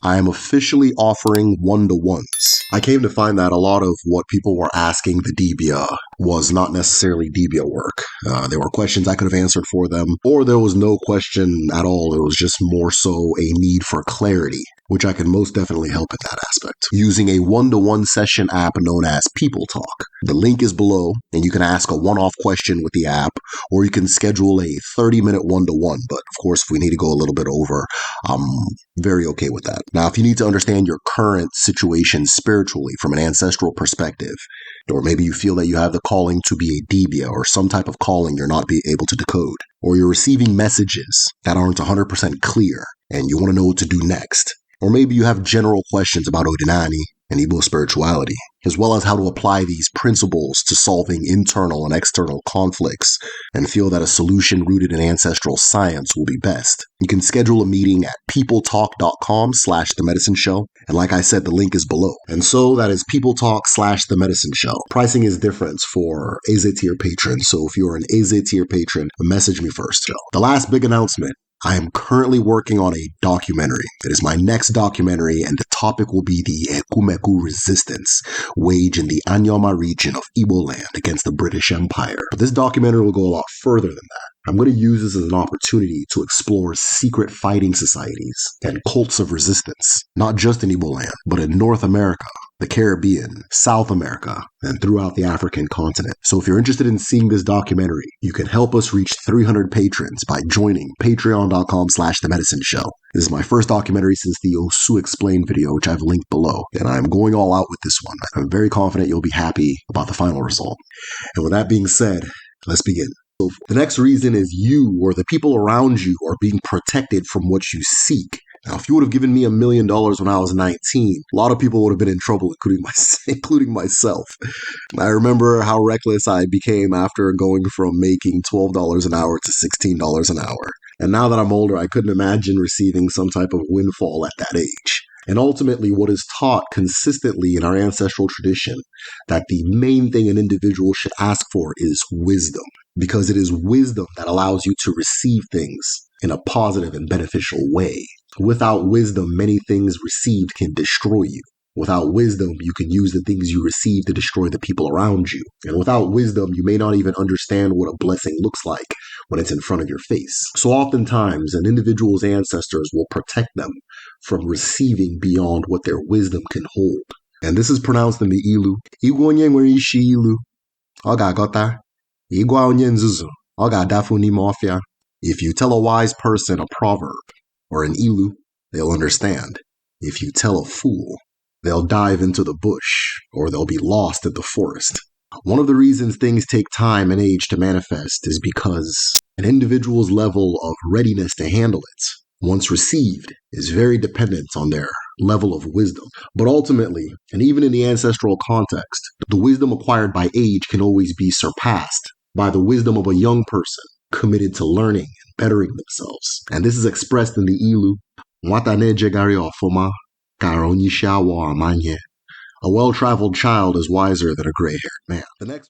I am officially offering one-to-ones. I came to find that a lot of what people were asking the Debia was not necessarily Debia work. There were questions I could have answered for them, or there was no question at all. It was just more so a need for clarity, which I can most definitely help in that aspect, using a one-to-one session app known as People Talk. The link is below, and you can ask a one-off question with the app, or you can schedule a 30-minute one-to-one. But of course, if we need to go a little bit over, I'm very okay with that. Now, if you need to understand your current situation spiritually from an ancestral perspective, or maybe you feel that you have the calling to be a Debia or some type of calling you're not able to decode, or you're receiving messages that aren't 100% clear and you want to know what to do next, or maybe you have general questions about Odinani and Igbo spirituality, as well as how to apply these principles to solving internal and external conflicts, and feel that a solution rooted in ancestral science will be best, you can schedule a meeting at peopletalk.com/TheMedicineShell. And like I said, the link is below. And so that is peopletalk/TheMedicineShell. Pricing is different for AZ tier patrons. So if you're an AZ tier patron, message me first. The last big announcement. I am currently working on a documentary. It is my next documentary, and the topic will be the Ekumeku resistance waged in the Anyama region of Igbo land against the British Empire. But this documentary will go a lot further than that. I'm going to use this as an opportunity to explore secret fighting societies and cults of resistance, not just in Igbo land, but in North America, the Caribbean, South America, and throughout the African continent. So if you're interested in seeing this documentary, you can help us reach 300 patrons by joining patreon.com/TheMedicineShell. This is my first documentary since the Osu Explained video, which I've linked below, and I'm going all out with this one. I'm very confident you'll be happy about the final result. And with that being said, let's begin. So the next reason is you or the people around you are being protected from what you seek. Now, if you would have given me $1 million when I was 19, a lot of people would have been in trouble, including myself. I remember how reckless I became after going from making $12 an hour to $16 an hour. And now that I'm older, I couldn't imagine receiving some type of windfall at that age. And ultimately, what is taught consistently in our ancestral tradition, that the main thing an individual should ask for is wisdom, because it is wisdom that allows you to receive things in a positive and beneficial way. Without wisdom, many things received can destroy you. Without wisdom, you can use the things you receive to destroy the people around you. And without wisdom, you may not even understand what a blessing looks like when it's in front of your face. So oftentimes, an individual's ancestors will protect them from receiving beyond what their wisdom can hold. And this is pronounced in the Ilu. Igwa onye nwere ishi ilu, ọ ga-agọta. Igwa onye nzuzu, ọ ga-adafu n'ime ọfịa. If you tell a wise person a proverb or an Ilu, they'll understand. If you tell a fool, they'll dive into the bush or they'll be lost in the forest. One of the reasons things take time and age to manifest is because an individual's level of readiness to handle it, once received, is very dependent on their level of wisdom. But ultimately, and even in the ancestral context, the wisdom acquired by age can always be surpassed by the wisdom of a young person committed to learning and bettering themselves. And this is expressed in the Ilu, Nwata na-ejegharị ọfụma kara onye isi awọ amanye. A well-traveled child is wiser than a gray-haired man. The next